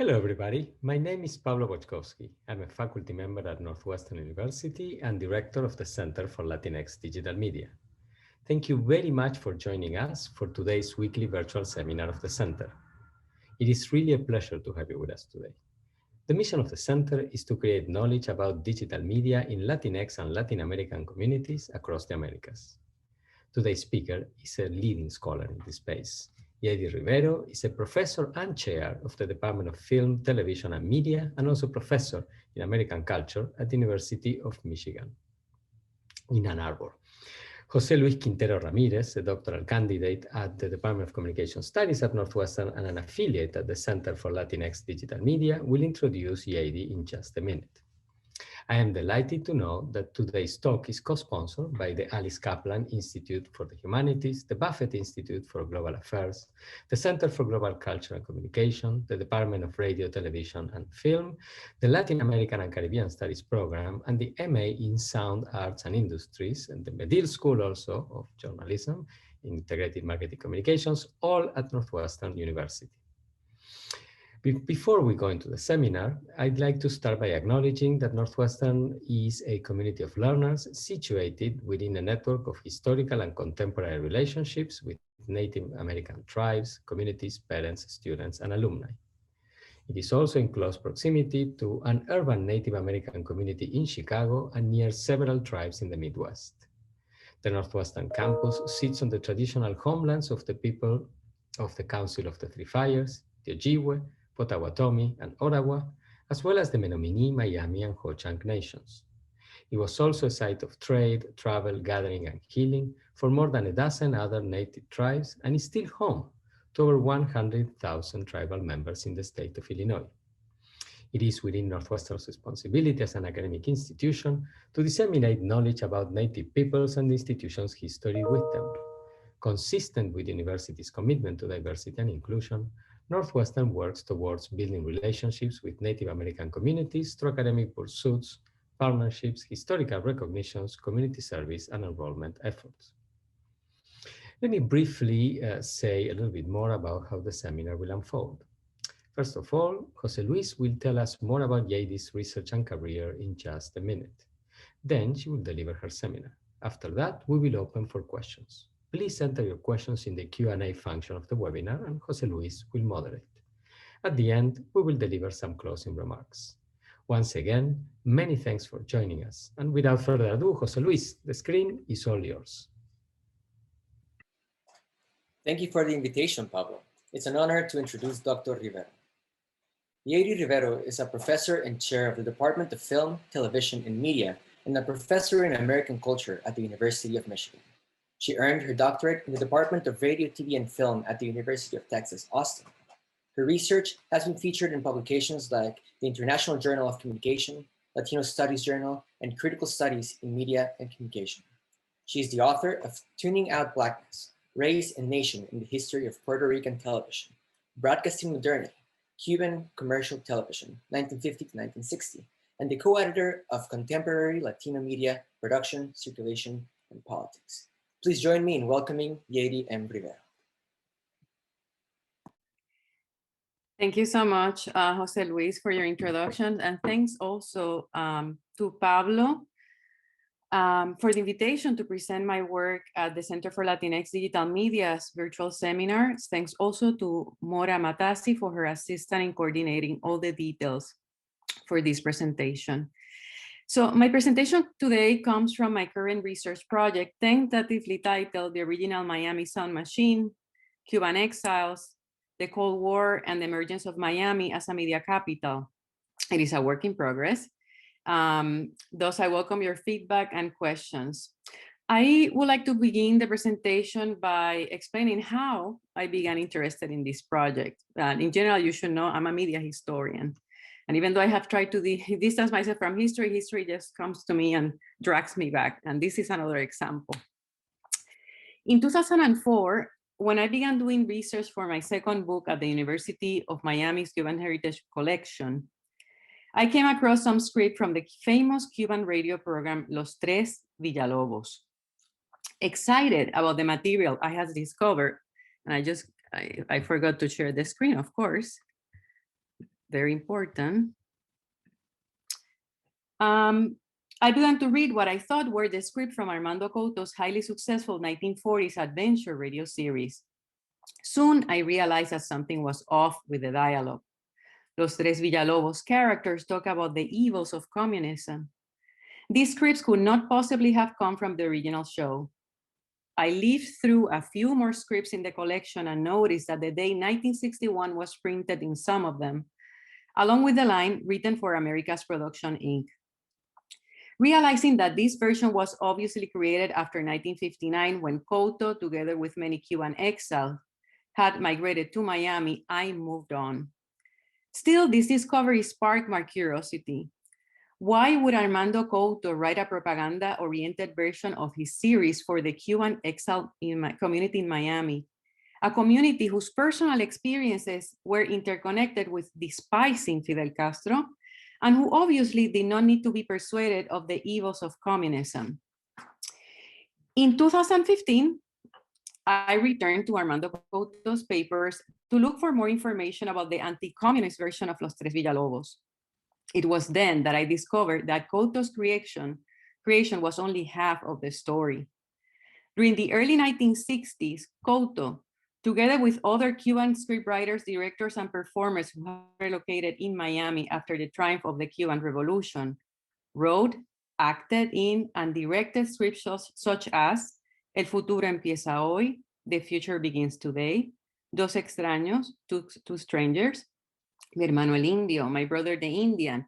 Hello, everybody. My name is Pablo Boczkowski. I'm a faculty member at Northwestern University and director of the Center for Latinx Digital Media. Thank you very much for joining us for today's weekly virtual seminar of the Center. It is really a pleasure to have you with us today. The mission of the Center is to create knowledge about digital media in Latinx and Latin American communities across the Americas. Today's speaker is a leading scholar in this space. Yeidy Rivero is a professor and chair of the Department of Film, Television, and Media, and also professor in American Culture at the University of Michigan in Ann Arbor. Jose Luis Quintero Ramirez, a doctoral candidate at the Department of Communication Studies at Northwestern and an affiliate at the Center for Latinx Digital Media, will introduce Yeidy in just a minute. I am delighted to know that today's talk is co-sponsored by the Alice Kaplan Institute for the Humanities, the Buffett Institute for Global Affairs, the Center for Global Culture and Communication, the Department of Radio, Television, and Film, the Latin American and Caribbean Studies Program, and the MA in Sound Arts and Industries, and the Medill School also of Journalism, Integrated Marketing Communications, all at Northwestern University. Before we go into the seminar, I'd like to start by acknowledging that Northwestern is a community of learners situated within a network of historical and contemporary relationships with Native American tribes, communities, parents, students, and alumni. It is also in close proximity to an urban Native American community in Chicago and near several tribes in the Midwest. The Northwestern campus sits on the traditional homelands of the people of the Council of the Three Fires, the Ojibwe, Potawatomi, and Ottawa, as well as the Menominee, Miami, and Ho-Chunk nations. It was also a site of trade, travel, gathering, and healing for more than a dozen other native tribes, and is still home to over 100,000 tribal members in the state of Illinois. It is within Northwestern's responsibility as an academic institution to disseminate knowledge about Native peoples and the institution's history with them. Consistent with the university's commitment to diversity and inclusion, Northwestern works towards building relationships with Native American communities through academic pursuits, partnerships, historical recognitions, community service, and enrollment efforts. Let me briefly say a little bit more about how the seminar will unfold. First of all, Jose Luis will tell us more about Yeidy's research and career in just a minute. Then she will deliver her seminar. After that, we will open for questions. Please enter your questions in the Q&A function of the webinar, and Jose Luis will moderate. At the end, we will deliver some closing remarks. Once again, many thanks for joining us. And without further ado, Jose Luis, the screen is all yours. Thank you for the invitation, Pablo. It's an honor to introduce Dr. Rivero. Yeidy Rivero is a professor and chair of the Department of Film, Television, and Media, and a professor in American Culture at the University of Michigan. She earned her doctorate in the Department of Radio, TV, and Film at the University of Texas, Austin. Her research has been featured in publications like the International Journal of Communication, Latino Studies Journal, and Critical Studies in Media and Communication. She is the author of Tuning Out Blackness, Race and Nation in the History of Puerto Rican Television, Broadcasting Modernity, Cuban Commercial Television, 1950 to 1960, and the co-editor of Contemporary Latino Media, Production, Circulation, and Politics. Please join me in welcoming Yeidy M. Rivero. Thank you so much, Jose Luis, for your introduction. And thanks also to Pablo for the invitation to present my work at the Center for Latinx Digital Media's virtual seminars. Thanks also to Mora Matasi for her assistance in coordinating all the details for this presentation. So my presentation today comes from my current research project, tentatively titled The Original Miami Sound Machine, Cuban Exiles, the Cold War, and the Emergence of Miami as a Media Capital. It is a work in progress. Thus, I welcome your feedback and questions. I would like to begin the presentation by explaining how I began interested in this project. In general, you should know I'm a media historian. And even though I have tried to distance myself from history, history just comes to me and drags me back. And this is another example. In 2004, when I began doing research for my second book at the University of Miami's Cuban Heritage Collection, I came across some script from the famous Cuban radio program Los Tres Villalobos. Excited about the material I had discovered, and I forgot to share the screen, of course. very important. I began to read what I thought were the script from Armando Couto's highly successful 1940s adventure radio series. Soon, I realized that something was off with the dialogue. Los Tres Villalobos characters talk about the evils of communism. These scripts could not possibly have come from the original show. I leafed through a few more scripts in the collection and noticed that the day 1961 was printed in some of them, along with the line written for America's Production, Inc. Realizing that this version was obviously created after 1959, when Couto, together with many Cuban exiles, had migrated to Miami, I moved on. Still, this discovery sparked my curiosity. Why would Armando Couto write a propaganda-oriented version of his series for the Cuban exile community in Miami, a community whose personal experiences were interconnected with despising Fidel Castro, and who obviously did not need to be persuaded of the evils of communism? In 2015, I returned to Armando Couto's papers to look for more information about the anti-communist version of Los Tres Villalobos. It was then that I discovered that Couto's creation was only half of the story. During the early 1960s, Couto, together with other Cuban scriptwriters, directors, and performers who had relocated in Miami after the triumph of the Cuban Revolution, wrote, acted in, and directed scripts such as El futuro empieza hoy, The future begins today, Dos extraños, two strangers, Mi hermano el indio, My brother the Indian,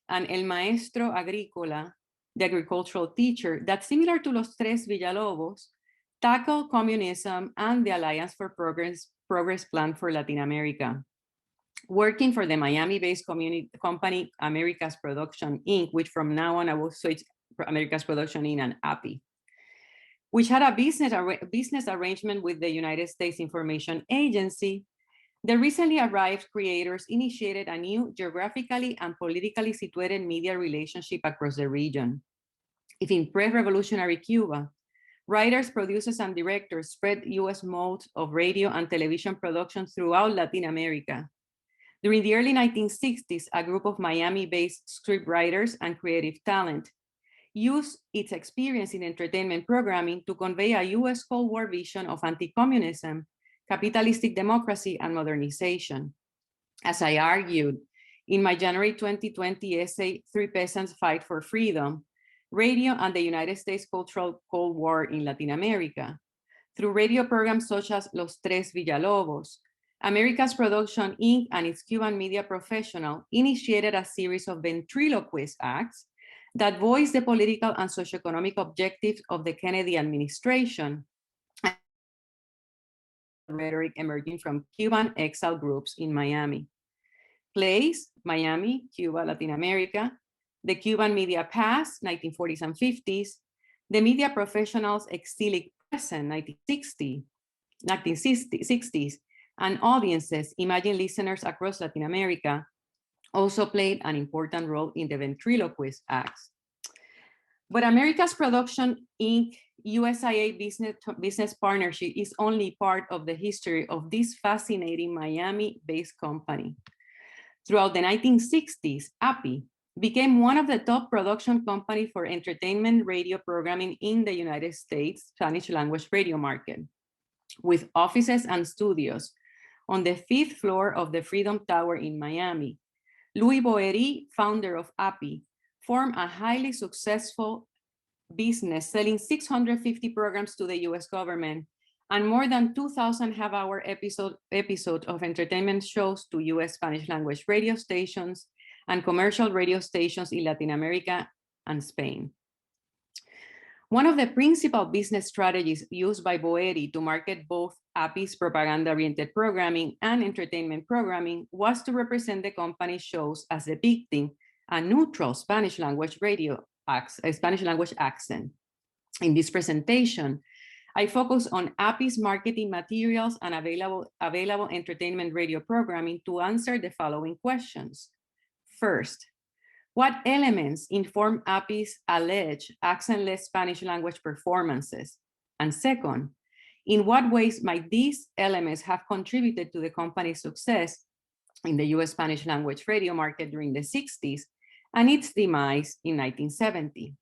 and El maestro agrícola, The agricultural teacher, that, similar to Los Tres Villalobos, tackle communism and the Alliance for Progress Plan for Latin America. Working for the Miami-based company America's Production, Inc., which from now on I will switch America's Production, Inc. and API, which had a business arrangement with the United States Information Agency, the recently arrived creators initiated a new geographically and politically situated media relationship across the region. If in pre-revolutionary Cuba, writers, producers, and directors spread US modes of radio and television production throughout Latin America, during the early 1960s, a group of Miami-based scriptwriters and creative talent used its experience in entertainment programming to convey a US Cold War vision of anti-communism, capitalistic democracy, and modernization. As I argued in my January 2020 essay, Three Peasants Fight for Freedom, Radio and the United States Cultural Cold War in Latin America, through radio programs such as Los Tres Villalobos, America's Production, Inc. and its Cuban media professional initiated a series of ventriloquist acts that voiced the political and socioeconomic objectives of the Kennedy administration, rhetoric emerging from Cuban exile groups in Miami. Plays, Miami, Cuba, Latin America, the Cuban media past, 1940s and 50s, the media professionals' exilic present, 1960s, and audiences, imagine listeners across Latin America, also played an important role in the ventriloquist acts. But America's Production, Inc. USIA business partnership is only part of the history of this fascinating Miami-based company. Throughout the 1960s, API became one of the top production companies for entertainment radio programming in the United States Spanish language radio market, with offices and studios on the 5th floor of the Freedom Tower in Miami. Louis Boeheri, founder of API, formed a highly successful business selling 650 programs to the US government and more than 2,000 half-hour episodes of entertainment shows to US Spanish language radio stations and commercial radio stations in Latin America and Spain. One of the principal business strategies used by Boeri to market both API's propaganda-oriented programming and entertainment programming was to represent the company's shows as depicting a neutral Spanish language accent. In this presentation, I focus on API's marketing materials and available entertainment radio programming to answer the following questions. First, what elements inform API's alleged accentless Spanish language performances? And second, in what ways might these elements have contributed to the company's success in the US Spanish language radio market during the 60s and its demise in 1970.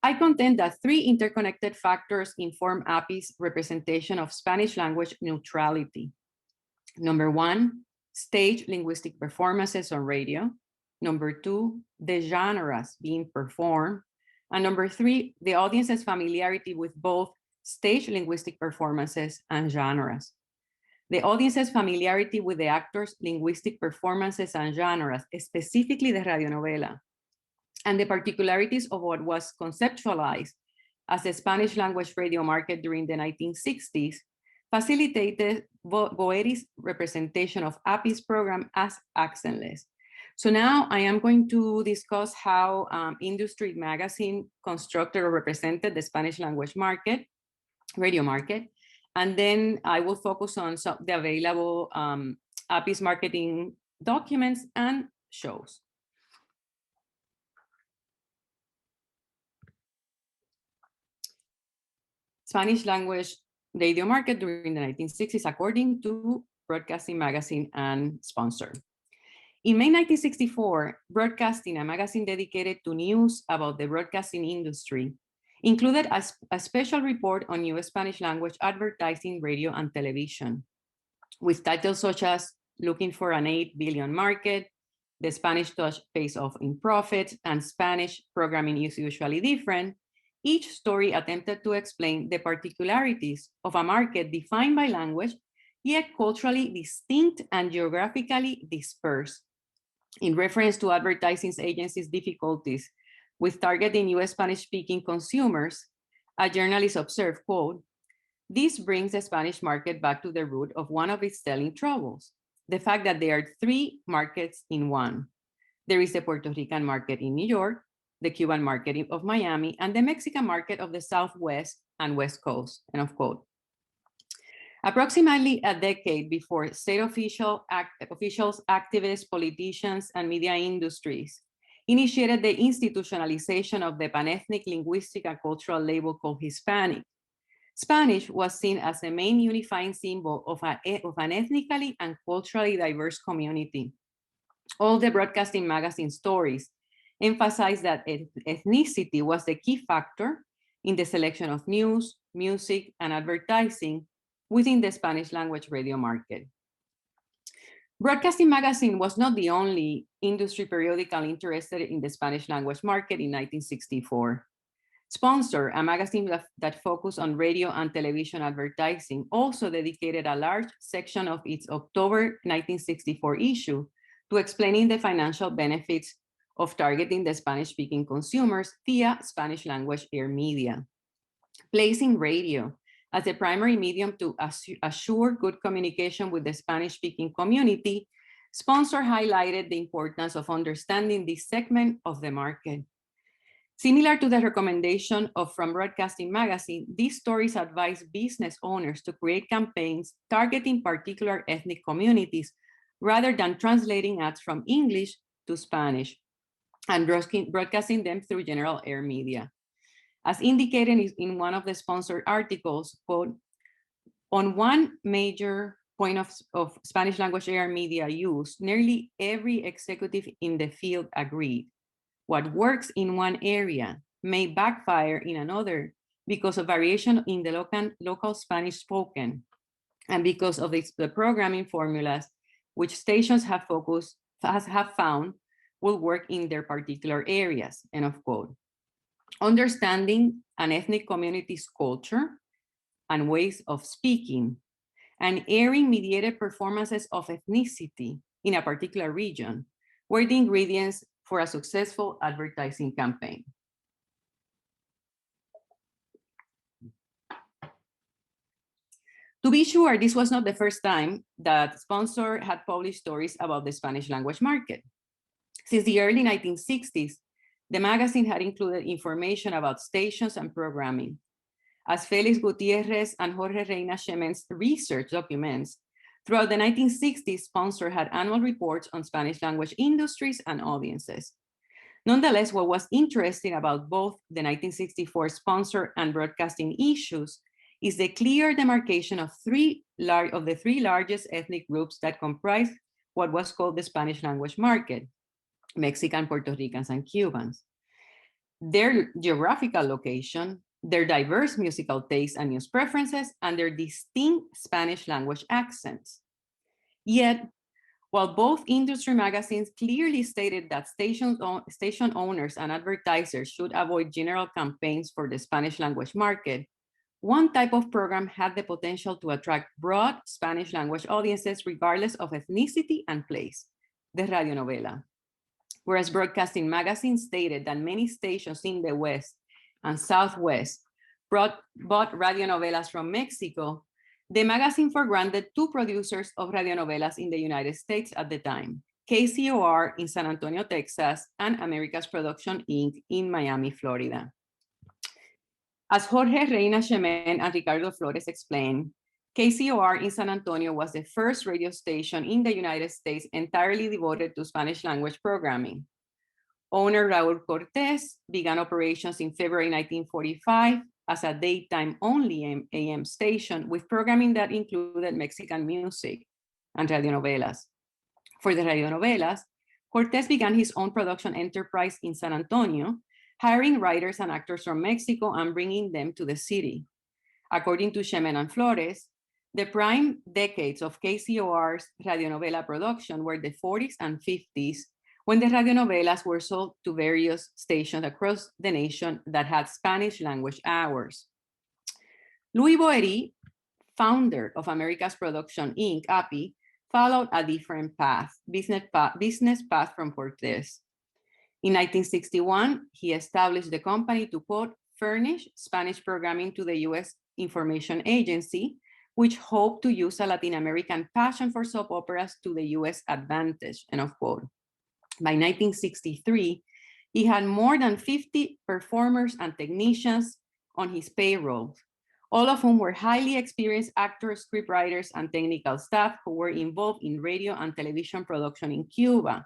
I contend that three interconnected factors inform API's representation of Spanish language neutrality. Number one, stage linguistic performances on radio. Number two, the genres being performed. And number three, the audience's familiarity with both stage linguistic performances and genres. The audience's familiarity with the actors' linguistic performances and genres, specifically the radionovela, and the particularities of what was conceptualized as a Spanish language radio market during the 1960s, facilitated Boeheri's representation of API's program as accentless. So now I am going to discuss how Industry Magazine constructed or represented the Spanish language market, radio market, and then I will focus on the available API's marketing documents and shows. Spanish language radio market during the 1960s, according to Broadcasting Magazine and sponsor. In May 1964, Broadcasting, a magazine dedicated to news about the broadcasting industry, included a special report on US Spanish language advertising, radio, and television, with titles such as Looking for an 8 billion market, The Spanish Touch Pays Off in Profits, and Spanish Programming is Usually Different. Each story attempted to explain the particularities of a market defined by language, yet culturally distinct and geographically dispersed. In reference to advertising agencies' difficulties with targeting US Spanish-speaking consumers, a journalist observed, quote, "This brings the Spanish market back to the root of one of its telling troubles, the fact that there are three markets in one. There is the Puerto Rican market in New York, the Cuban market of Miami, and the Mexican market of the Southwest and West Coast," end of quote. Approximately a decade before state officials, activists, politicians, and media industries initiated the institutionalization of the panethnic linguistic and cultural label called Hispanic, Spanish was seen as the main unifying symbol of an ethnically and culturally diverse community. All the Broadcasting Magazine stories emphasized that ethnicity was the key factor in the selection of news, music, and advertising within the Spanish language radio market. Broadcasting Magazine was not the only industry periodical interested in the Spanish language market in 1964. Sponsor, a magazine that focused on radio and television advertising, also dedicated a large section of its October 1964 issue to explaining the financial benefits of targeting the Spanish-speaking consumers via Spanish language air media. Placing radio as the primary medium to assure good communication with the Spanish-speaking community, Sponsor highlighted the importance of understanding this segment of the market. Similar to the recommendation from Broadcasting Magazine, these stories advise business owners to create campaigns targeting particular ethnic communities rather than translating ads from English to Spanish and broadcasting them through general air media. As indicated in one of the sponsored articles, quote, "On one major point of Spanish language air media use, nearly every executive in the field agreed. What works in one area may backfire in another because of variation in the local Spanish spoken and because of the programming formulas which stations have found will work in their particular areas," end of quote. Understanding an ethnic community's culture and ways of speaking and airing mediated performances of ethnicity in a particular region were the ingredients for a successful advertising campaign. To be sure, this was not the first time that Sponsor had published stories about the Spanish language market. Since the early 1960s, the magazine had included information about stations and programming. As Felix Gutierrez and Jorge Reina Chemen's research documents, throughout the 1960s, Sponsor had annual reports on Spanish language industries and audiences. Nonetheless, what was interesting about both the 1964 Sponsor and broadcasting issues is the clear demarcation of the three largest ethnic groups that comprise what was called the Spanish language market, Mexican, Puerto Ricans, and Cubans. Their geographical location, their diverse musical tastes and news preferences, and their distinct Spanish language accents. Yet, while both industry magazines clearly stated that station owners and advertisers should avoid general campaigns for the Spanish language market, one type of program had the potential to attract broad Spanish language audiences regardless of ethnicity and place, the radionovela. Whereas broadcasting magazines stated that many stations in the West and Southwest bought radionovelas from Mexico, the magazine forgranted two producers of radionovelas in the United States at the time, KCOR in San Antonio, Texas, and America's Production, Inc. in Miami, Florida. As Jorge Reina Chemen and Ricardo Flores explained, KCOR in San Antonio was the first radio station in the United States entirely devoted to Spanish language programming. Owner Raúl Cortés began operations in February 1945 as a daytime-only AM station with programming that included Mexican music and radionovelas. For the radionovelas, Cortés began his own production enterprise in San Antonio, hiring writers and actors from Mexico and bringing them to the city. According to Chemen and Flores, the prime decades of KCOR's radionovela production were the 40s and 50s, when the radionovelas were sold to various stations across the nation that had Spanish language hours. Louis Boeheri, founder of America's Production, Inc., API, followed a different path, business path from Cortés. In 1961, he established the company to, quote, furnish Spanish programming to the U.S. Information Agency, which hoped to use a Latin American passion for soap operas to the U.S. advantage, end of quote. By 1963, he had more than 50 performers and technicians on his payroll, all of whom were highly experienced actors, scriptwriters, and technical staff who were involved in radio and television production in Cuba,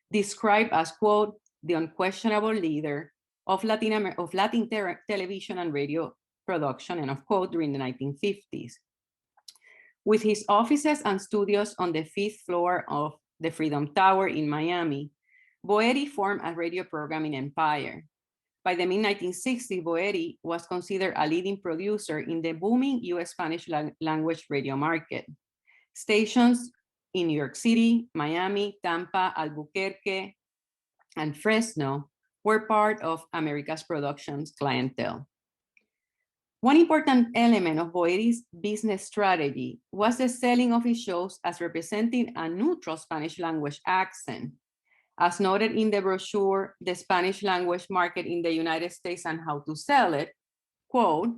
described as, quote, the unquestionable leader of Latin television and radio production, end of quote, during the 1950s. With his offices and studios on the 5th floor of the Freedom Tower in Miami, Boeri formed a radio programming empire. By the mid-1960s, Boeri was considered a leading producer in the booming US Spanish language radio market. Stations in New York City, Miami, Tampa, Albuquerque, and Fresno were part of America's Productions clientele. One important element of Boeri's business strategy was the selling of his shows as representing a neutral Spanish language accent. As noted in the brochure, The Spanish Language Market in the United States and How to Sell It, quote,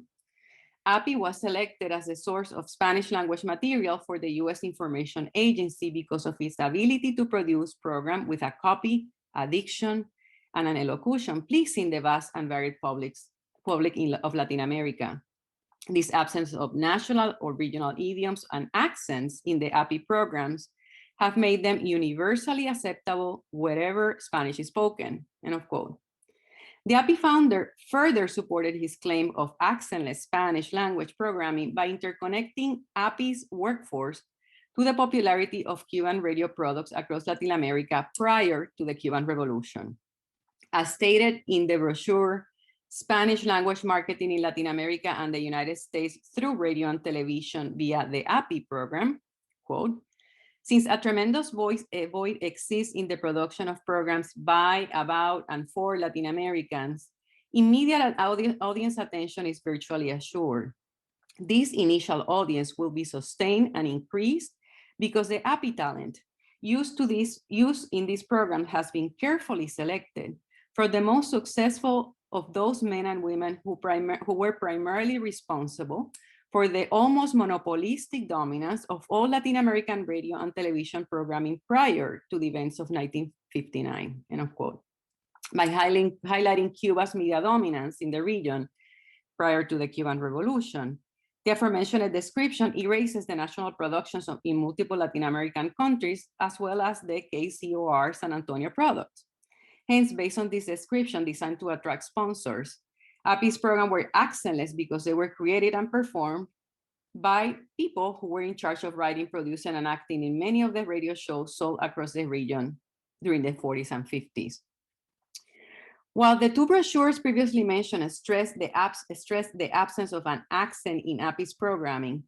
API was selected as a source of Spanish language material for the U.S. Information Agency because of its ability to produce programs with a copy, a diction, and an elocution pleasing the vast and varied public of Latin America. This absence of national or regional idioms and accents in the API programs have made them universally acceptable wherever Spanish is spoken, end of quote. The API founder further supported his claim of accentless Spanish language programming by interconnecting API's workforce to the popularity of Cuban radio products across Latin America prior to the Cuban Revolution. As stated in the brochure, Spanish language marketing in Latin America and the United States through radio and television via the API program, quote, since a tremendous void exists in the production of programs by, about, and for Latin Americans, immediate audience attention is virtually assured. This initial audience will be sustained and increased because the API talent used in this program has been carefully selected for the most successful of those men and women who were primarily responsible for the almost monopolistic dominance of all Latin American radio and television programming prior to the events of 1959, end of quote. By highlighting Cuba's media dominance in the region prior to the Cuban Revolution, the aforementioned description erases the national productions in multiple Latin American countries, as well as the KCOR San Antonio products. Hence, based on this description designed to attract sponsors, API's programs were accentless because they were created and performed by people who were in charge of writing, producing, and acting in many of the radio shows sold across the region during the 40s and 50s. While the two brochures previously mentioned stressed the absence of an accent in API's programming,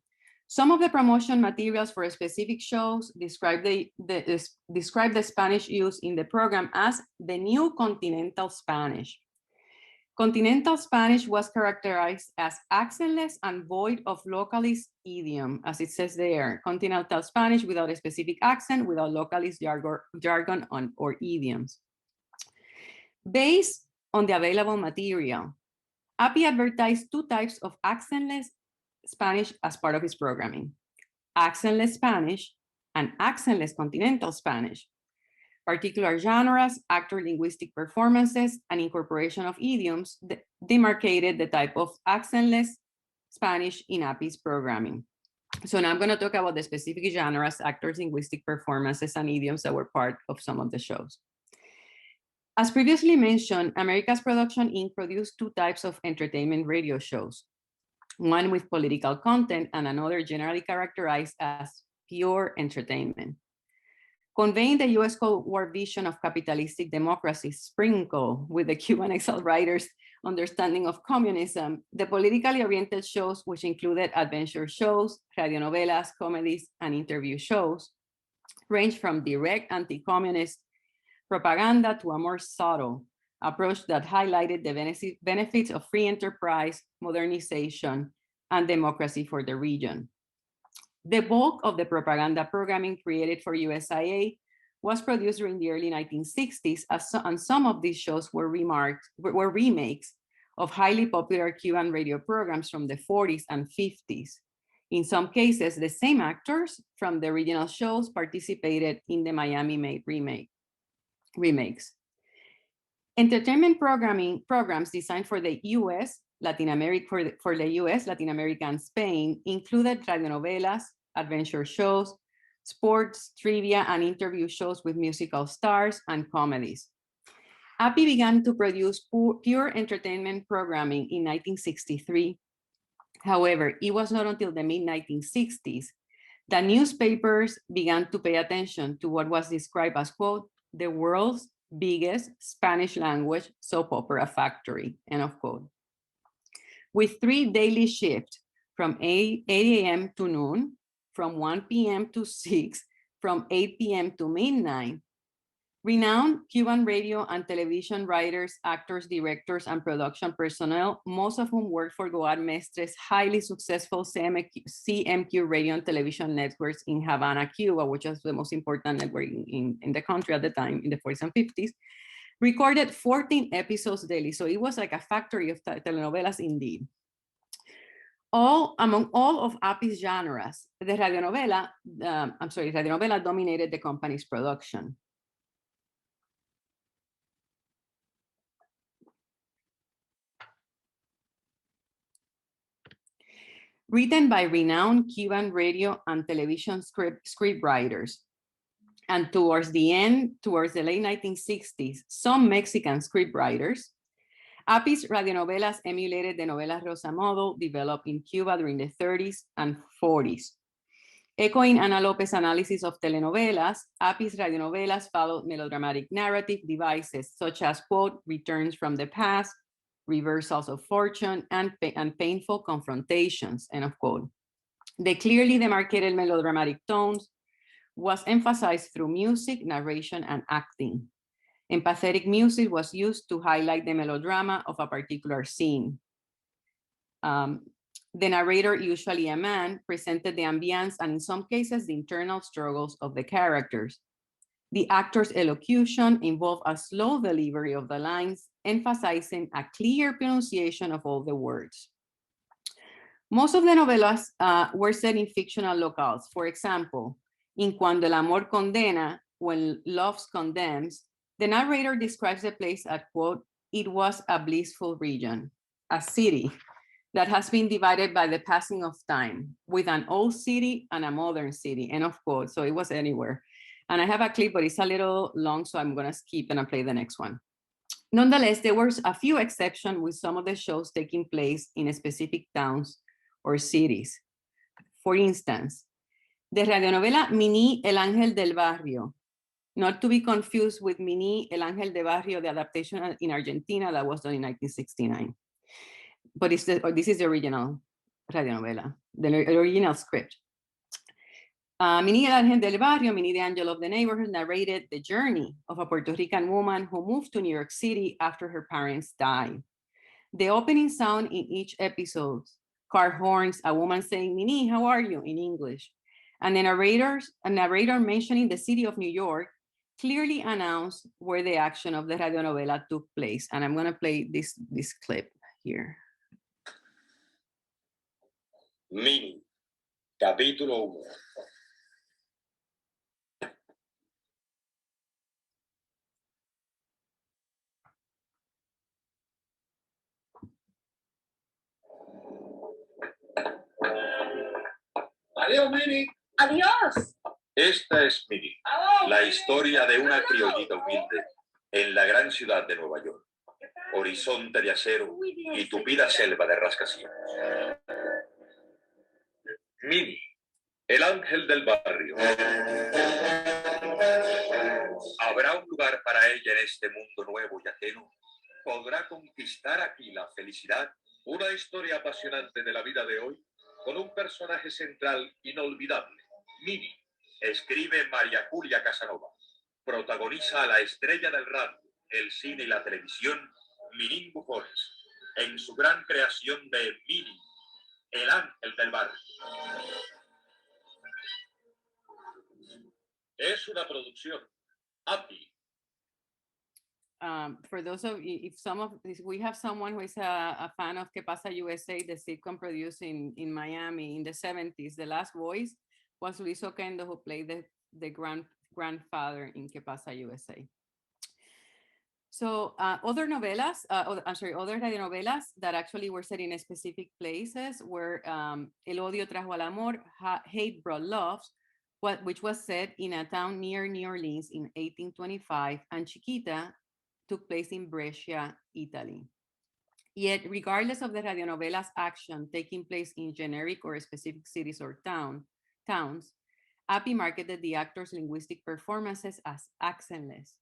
some of the promotion materials for specific shows describe the Spanish used in the program as the new continental Spanish. Continental Spanish was characterized as accentless and void of localist idiom, as it says there. Continental Spanish without a specific accent, without localist jargon or idioms. Based on the available material, API advertised two types of accentless Spanish as part of its programming: accentless Spanish and accentless Continental Spanish. Particular genres, actor linguistic performances, and incorporation of idioms demarcated the type of accentless Spanish in API's programming. So now I'm going to talk about the specific genres, actors, linguistic performances, and idioms that were part of some of the shows. As previously mentioned, America's Production Inc. produced two types of entertainment radio shows, one with political content and another generally characterized as pure entertainment. Conveying the US Cold War vision of capitalistic democracy sprinkled with the Cuban exile writers' understanding of communism, the politically oriented shows, which included adventure shows, radionovelas, comedies, and interview shows, range from direct anti-communist propaganda to a more subtle approach that highlighted the benefits of free enterprise, modernization, and democracy for the region. The bulk of the propaganda programming created for USIA was produced during the early 1960s, and some of these shows were remakes of highly popular Cuban radio programs from the 40s and 50s. In some cases, the same actors from the original shows participated in the Miami-made remakes. Entertainment programs designed for the US, Latin America, for the US, Latin America, and Spain included radionovelas, adventure shows, sports, trivia, and interview shows with musical stars, and comedies. API began to produce pure entertainment programming in 1963. However, it was not until the mid-1960s that newspapers began to pay attention to what was described as, quote, the world's biggest Spanish language soap opera factory, end of quote. With 3 daily shifts from 8 a.m. to noon, from 1 p.m. to 6, from 8 p.m. to midnight, renowned Cuban radio and television writers, actors, directors, and production personnel, most of whom worked for Goad Mestre's highly successful CMQ radio and television networks in Havana, Cuba, which was the most important network in the country at the time, in the 40s and 50s, recorded 14 episodes daily. So it was like a factory of telenovelas indeed. Among all of API's genres, the radionovela dominated the company's production. Written by renowned Cuban radio and television script writers, and towards the late 1960s, some Mexican script writers, API's radionovelas emulated the novela rosa model developed in Cuba during the 30s and 40s. Echoing Ana Lopez's analysis of telenovelas, API's radionovelas followed melodramatic narrative devices such as, quote, returns from the past, reversals of fortune, and painful confrontations, end of quote. The clearly demarcated melodramatic tones was emphasized through music, narration, and acting. Empathetic music was used to highlight the melodrama of a particular scene. The narrator, usually a man, presented the ambience and in some cases the internal struggles of the characters. The actor's elocution involved a slow delivery of the lines, emphasizing a clear pronunciation of all the words. Most of the novelas were set in fictional locales. For example, in Cuando el amor condena, when love condemns, the narrator describes the place as, quote, it was a blissful region, a city that has been divided by the passing of time, with an old city and a modern city, end of quote. So it was anywhere. And I have a clip, but it's a little long, so I'm gonna skip and I'll play the next one. Nonetheless, there were a few exceptions with some of the shows taking place in specific towns or cities. For instance, the radionovela Mini El Ángel del Barrio, not to be confused with Mini El Ángel de Barrio, the adaptation in Argentina that was done in 1969. But this is the original radionovela, the original script. Mini El Ángel del Barrio, Mini the Angel of the Neighborhood, narrated the journey of a Puerto Rican woman who moved to New York City after her parents died. The opening sound in each episode, car horns, a woman saying, Mini, how are you, in English, and a narrator mentioning the city of New York, clearly announced where the action of the radionovela took place. And I'm gonna play this clip here. Mini, capítulo 1. Adiós, Mini. Adiós. Esta es Mini, la historia de una criollita humilde en la gran ciudad de Nueva York. Horizonte de acero y tupida selva de rascacielos. Mini, el ángel del barrio. ¿Habrá un lugar para ella en este mundo nuevo y ajeno? ¿Podrá conquistar aquí la felicidad? Una historia apasionante de la vida de hoy, con un personaje central inolvidable. Mini, escribe María Julia Casanova. Protagoniza a la estrella del radio, el cine y la televisión, Minin Bujones, en su gran creación de Mini, el ángel del barrio. Es una producción API. For those of you, if we have someone who is a fan of Que Pasa USA, the sitcom produced in Miami in the 70s, the last voice was Luis Oquendo, who played the grandfather in Que Pasa USA. So other novelas, other radionovelas that actually were set in specific places were El Odio Trajo al Amor, Hate Brought Love, which was set in a town near New Orleans in 1825, and Chiquita took place in Brescia, Italy. Yet, regardless of the radionovela's action taking place in generic or specific cities or towns, API marketed the actors' linguistic performances as accentless.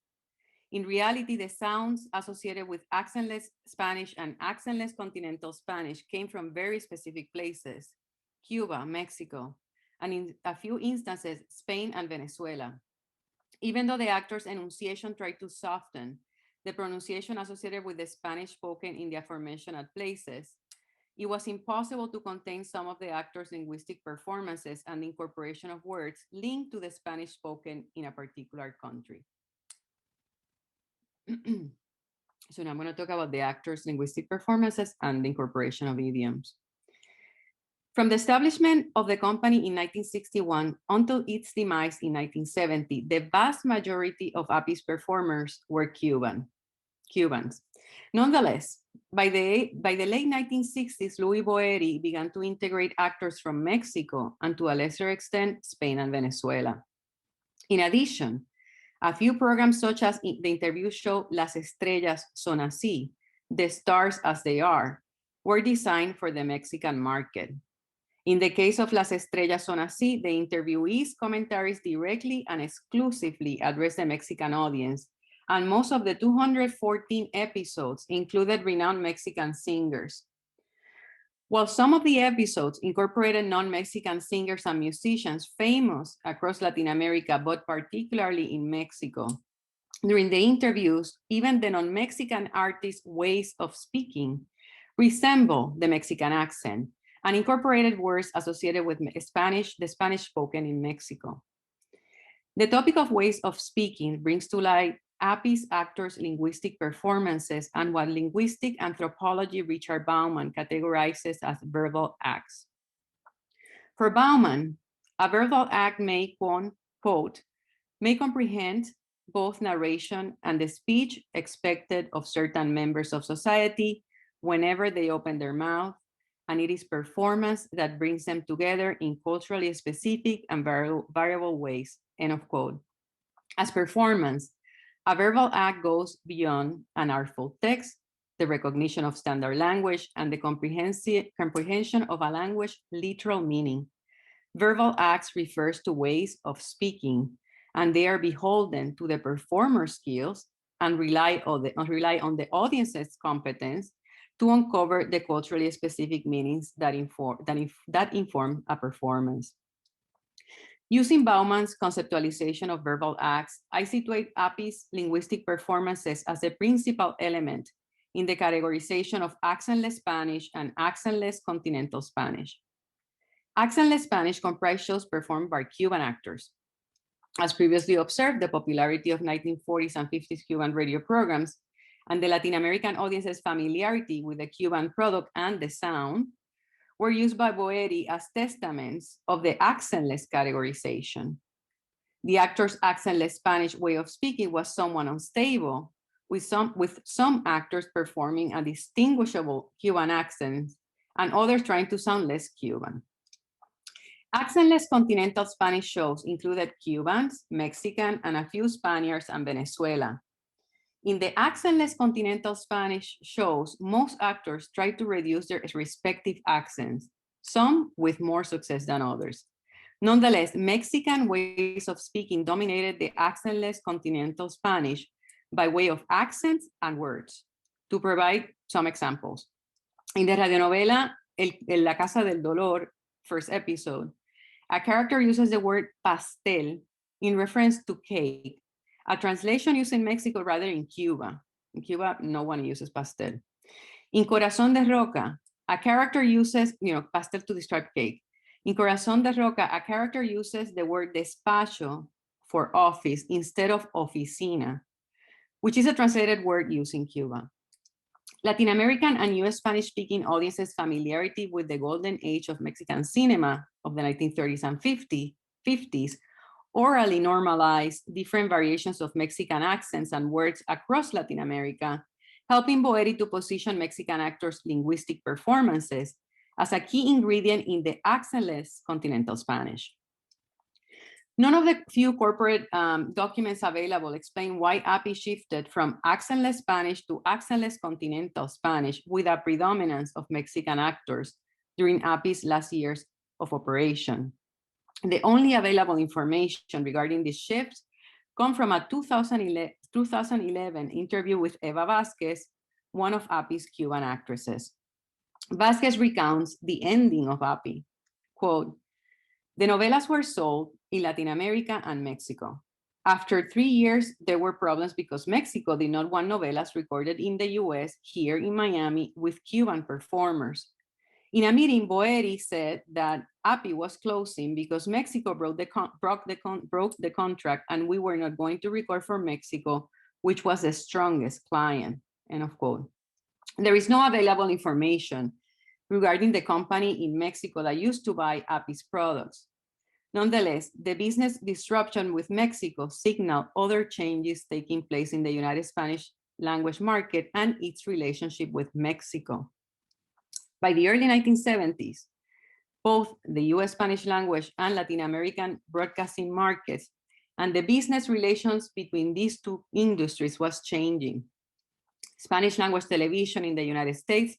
In reality, the sounds associated with accentless Spanish and accentless continental Spanish came from very specific places: Cuba, Mexico, and in a few instances, Spain and Venezuela. Even though the actor's enunciation tried to soften the pronunciation associated with the Spanish spoken in the aforementioned places, it was impossible to contain some of the actors' linguistic performances and the incorporation of words linked to the Spanish spoken in a particular country. So now I'm going to talk about the actors' linguistic performances and the incorporation of idioms. From the establishment of the company in 1961 until its demise in 1970, the vast majority of API's performers were Cubans. Nonetheless, by the late 1960s, Louis Boeheri began to integrate actors from Mexico and, to a lesser extent, Spain and Venezuela. In addition, a few programs such as the interview show Las Estrellas Son Así, The Stars as They Are, were designed for the Mexican market. In the case of Las Estrellas Son Así, the interviewees' commentaries directly and exclusively addressed the Mexican audience, and most of the 214 episodes included renowned Mexican singers. While some of the episodes incorporated non-Mexican singers and musicians famous across Latin America, but particularly in Mexico, during the interviews, even the non-Mexican artists' ways of speaking resemble the Mexican accent and incorporated words associated with the Spanish spoken in Mexico. The topic of ways of speaking brings to light API's actors' linguistic performances and what linguistic anthropology Richard Bauman categorizes as verbal acts. For Bauman, a verbal act may, quote, may comprehend both narration and the speech expected of certain members of society whenever they open their mouth, and it is performance that brings them together in culturally specific and variable ways, end of quote. As performance, a verbal act goes beyond an artful text, the recognition of standard language, and the comprehension of a language literal meaning. Verbal acts refers to ways of speaking, and they are beholden to the performer's skills and rely on the audience's competence to uncover the culturally specific meanings that inform a performance. Using Baumann's conceptualization of verbal acts, I situate API's linguistic performances as a principal element in the categorization of accentless Spanish and accentless continental Spanish. Accentless Spanish comprise shows performed by Cuban actors. As previously observed, the popularity of 1940s and 50s Cuban radio programs and the Latin American audience's familiarity with the Cuban product and the sound were used by Boeri as testaments of the accentless categorization. The actor's accentless Spanish way of speaking was somewhat unstable, with some actors performing a distinguishable Cuban accent and others trying to sound less Cuban. Accentless continental Spanish shows included Cubans, Mexican, and a few Spaniards and Venezuela. In the accentless continental Spanish shows, most actors tried to reduce their respective accents, some with more success than others. Nonetheless, Mexican ways of speaking dominated the accentless continental Spanish by way of accents and words. To provide some examples, in the radionovela La Casa del Dolor, first episode, a character uses the word pastel in reference to cake, a translation used in Mexico rather in Cuba. In Cuba, no one uses pastel. In Corazón de Roca, a character uses, pastel to describe cake. In Corazón de Roca, a character uses the word despacho for office instead of oficina, which is a translated word used in Cuba. Latin American and US Spanish-speaking audiences' familiarity with the golden age of Mexican cinema of the 1930s and 50s orally normalized different variations of Mexican accents and words across Latin America, helping Boeheri to position Mexican actors' linguistic performances as a key ingredient in the accentless continental Spanish. None of the few corporate documents available explain why API shifted from accentless Spanish to accentless continental Spanish with a predominance of Mexican actors during API's last years of operation. The only available information regarding these shifts come from a 2011 interview with Eva Vázquez, one of API's Cuban actresses. Vázquez recounts the ending of API. Quote, "The novelas were sold in Latin America and Mexico. After 3 years, there were problems because Mexico did not want novelas recorded in the US here in Miami with Cuban performers. In a meeting, Boeri said that API was closing because Mexico broke the contract and we were not going to record for Mexico, which was the strongest client," end of quote. There is no available information regarding the company in Mexico that used to buy API's products. Nonetheless, the business disruption with Mexico signaled other changes taking place in the United Spanish language market and its relationship with Mexico. By the early 1970s, both the US Spanish language and Latin American broadcasting markets and the business relations between these two industries was changing. Spanish language television in the United States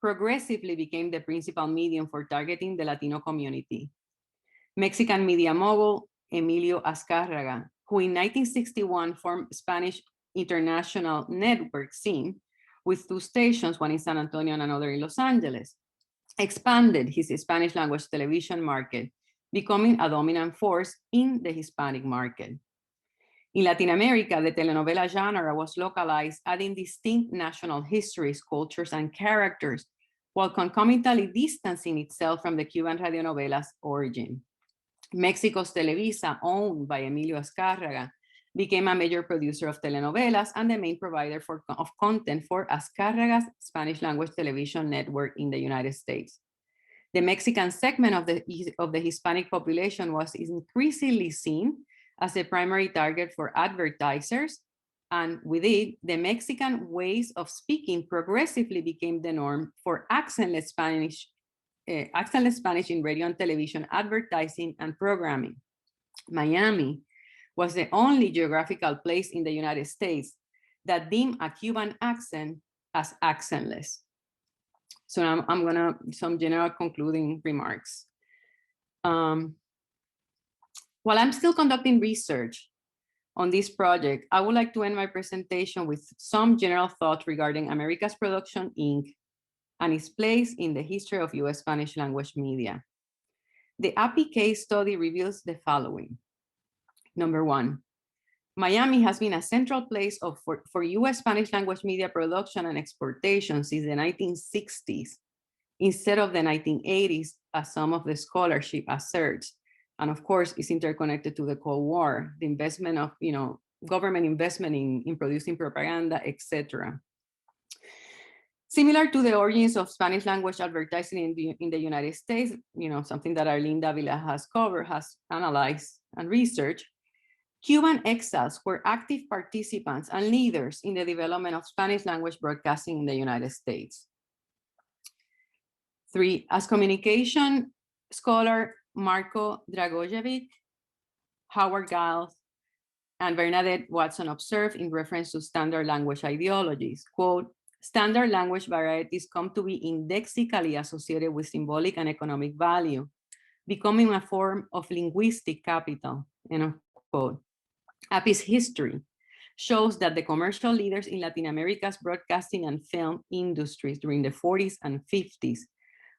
progressively became the principal medium for targeting the Latino community. Mexican media mogul Emilio Azcárraga, who in 1961 formed Spanish International Network scene with 2 stations, one in San Antonio and another in Los Angeles, expanded his Spanish language television market, becoming a dominant force in the Hispanic market. In Latin America, the telenovela genre was localized, adding distinct national histories, cultures, and characters, while concomitantly distancing itself from the Cuban radionovela's origin. Mexico's Televisa, owned by Emilio Azcárraga, became a major producer of telenovelas and the main provider of content for Azcárraga's Spanish language television network in the United States. The Mexican segment of the Hispanic population was increasingly seen as a primary target for advertisers, and with it, the Mexican ways of speaking progressively became the norm for accentless Spanish in radio and television advertising and programming. Miami was the only geographical place in the United States that deemed a Cuban accent as accentless. So now I'm gonna some general concluding remarks. While I'm still conducting research on this project, I would like to end my presentation with some general thoughts regarding America's Production, Inc. and its place in the history of US Spanish language media. The API case study reveals the following. Number one, Miami has been a central place for US Spanish language media production and exportation since the 1960s, instead of the 1980s, as some of the scholarship asserts. And of course, it's interconnected to the Cold War, the investment of, government investment in producing propaganda, etc. Similar to the origins of Spanish language advertising in the United States, something that Arlene Davila has covered, has analyzed and researched, Cuban exiles were active participants and leaders in the development of Spanish language broadcasting in the United States. 3, as communication scholar Marko Dragojevic, Howard Giles, and Bernadette Watson observed in reference to standard language ideologies, quote, standard language varieties come to be indexically associated with symbolic and economic value, becoming a form of linguistic capital, end of quote. API's history shows that the commercial leaders in Latin America's broadcasting and film industries during the 40s and 50s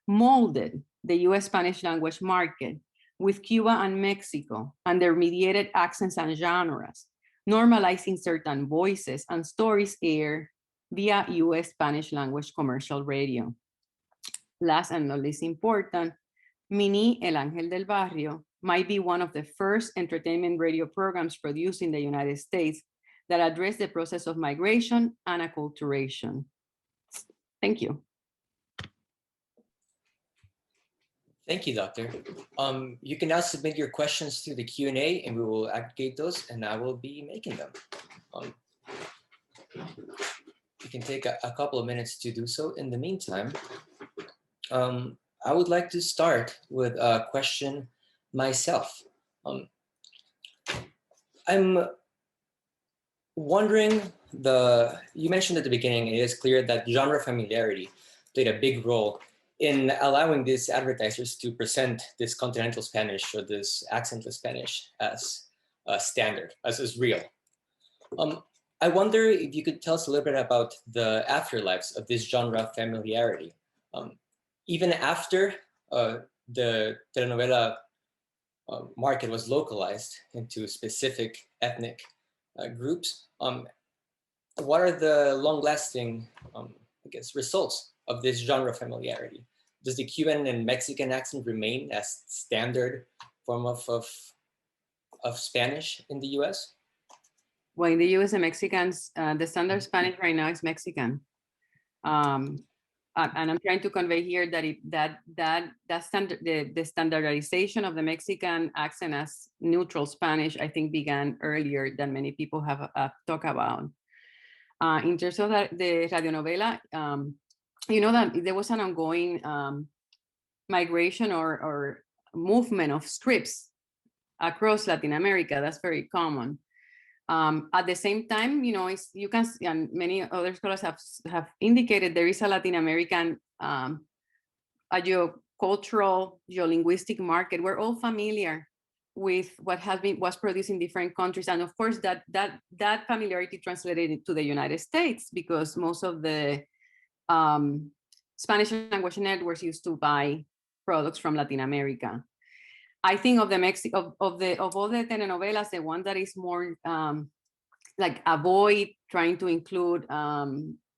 molded the US Spanish language market with Cuba and Mexico and their mediated accents and genres, normalizing certain voices and stories aired via US Spanish language commercial radio. Last and not least important, Mini El Ángel del Barrio might be one of the first entertainment radio programs produced in the United States that address the process of migration and acculturation. Thank you. Thank you, Doctor. You can now submit your questions through the Q&A and we will aggregate those and I will be making them. You can take a couple of minutes to do so. In the meantime, I would like to start with a question myself. I'm wondering, you mentioned at the beginning, it is clear that genre familiarity played a big role in allowing these advertisers to present this continental Spanish or this accentless Spanish as standard, as is real. I wonder if you could tell us a little bit about the afterlives of this genre familiarity. Even after the telenovela market was localized into specific ethnic groups, what are the long-lasting, results of this genre familiarity? Does the Cuban and Mexican accent remain as standard form of Spanish in the US? Well, in the US and Mexicans, the standard Spanish right now is Mexican. And I'm trying to convey here that the standardization of the Mexican accent as neutral Spanish, I think, began earlier than many people have talked about. In terms of the radionovela, that there was an ongoing migration or movement of scripts across Latin America. That's very common. At the same time, you can see, and many other scholars have indicated, there is a Latin American a geocultural, geolinguistic market. We're all familiar with what was produced in different countries, and of course that familiarity translated to the United States because most of the Spanish language networks used to buy products from Latin America. I think of of all the telenovelas, the one that is more avoid trying to include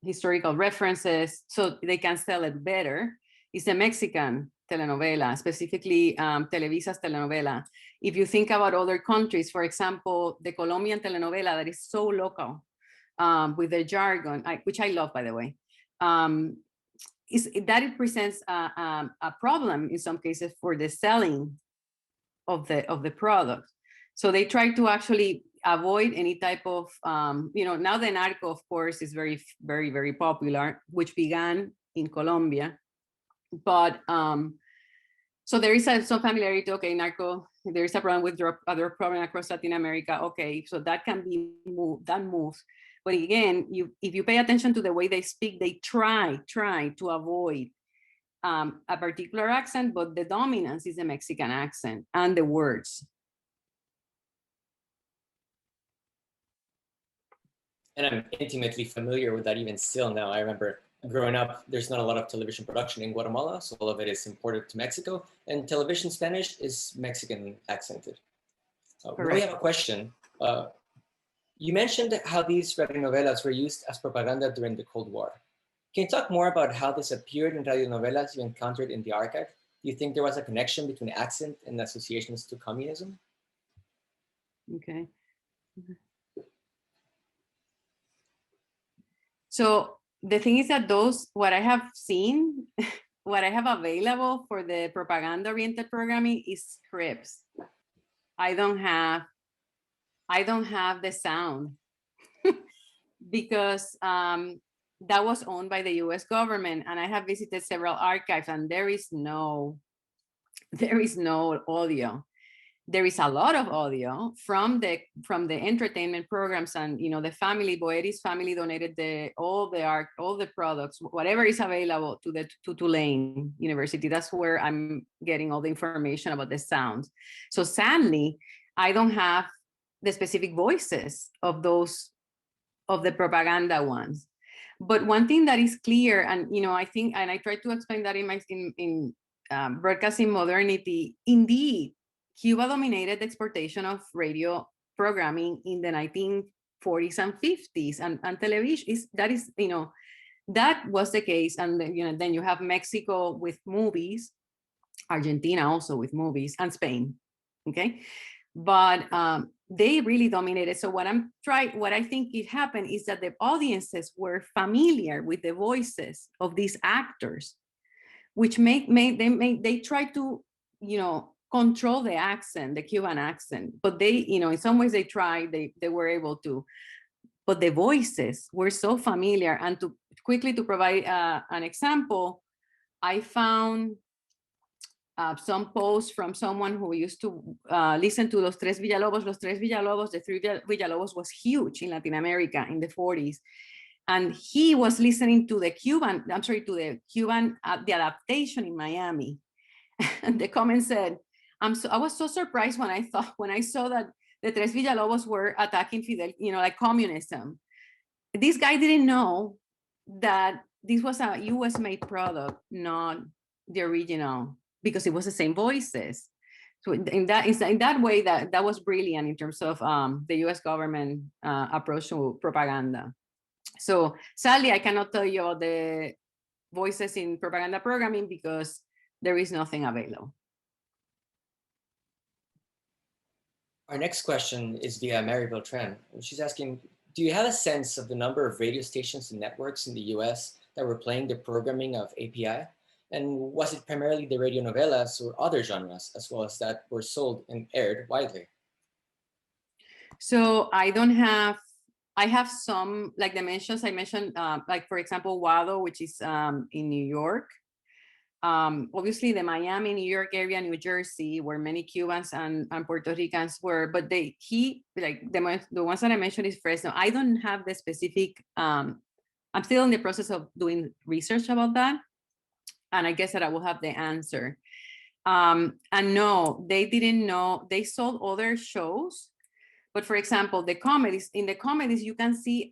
historical references so they can sell it better is the Mexican telenovela, specifically Televisa's telenovela. If you think about other countries, for example, the Colombian telenovela that is so local with the jargon, which I love, by the way, it presents a problem in some cases for the selling of the product. So they try to actually avoid any type of, now the narco, of course, is very, very, very popular, which began in Colombia. But so there is some familiarity, okay, narco, there is a problem with other problem across Latin America, okay, so that can be moved, that moves. But again, if you pay attention to the way they speak, they try to avoid a particular accent, but the dominance is the Mexican accent and the words. And I'm intimately familiar with that even still now. I remember growing up, there's not a lot of television production in Guatemala, so all of it is imported to Mexico, and television Spanish is Mexican accented. We have a question. You mentioned how these radionovelas were used as propaganda during the Cold War. Can you talk more about how this appeared in radionovelas you encountered in the archive? Do you think there was a connection between accent and associations to communism? Okay. So the thing is that what I have seen, what I have available for the propaganda-oriented programming is scripts. I don't have the sound because that was owned by the US government, and I have visited several archives, and there is no audio. There is a lot of audio from the entertainment programs, and the Boeheri's family donated all the products, whatever is available to Tulane University. That's where I'm getting all the information about the sounds. So sadly, I don't have the specific voices of the propaganda ones. But one thing that is clear, and I think, and I tried to explain that in Broadcasting Modernity, indeed, Cuba dominated the exportation of radio programming in the 1940s and 50s, and television that was the case. And then you have Mexico with movies, Argentina also with movies, and Spain. Okay, but they really dominated. So what I think it happened is that the audiences were familiar with the voices of these actors, which they try to control the accent, the Cuban accent, but they, in some ways they tried, they were able to, but the voices were so familiar. And to provide an example, I found some posts from someone who used to listen to Los Tres Villalobos. Los Tres Villalobos, the Three Villalobos was huge in Latin America in the 40s. And he was listening to the Cuban, the adaptation in Miami. And the comment said, I was so surprised when I saw that the Tres Villalobos were attacking Fidel, like communism. This guy didn't know that this was a US made product, not the original, because it was the same voices. So in that way, that was brilliant in terms of the US government approach to propaganda. So sadly, I cannot tell you about the voices in propaganda programming because there is nothing available. Our next question is via Mary Beltran. She's asking, do you have a sense of the number of radio stations and networks in the US that were playing the programming of API? And was it primarily the radionovelas or other genres as well as that were sold and aired widely? So I have some, like I mentioned, like for example, Wado, which is in New York. Obviously the Miami, New York area, New Jersey, where many Cubans and Puerto Ricans were, but the ones that I mentioned is Fresno. I don't have the specific, I'm still in the process of doing research about that. And I guess that I will have the answer. And no, they didn't know, they sold other shows. But for example, in the comedies, you can see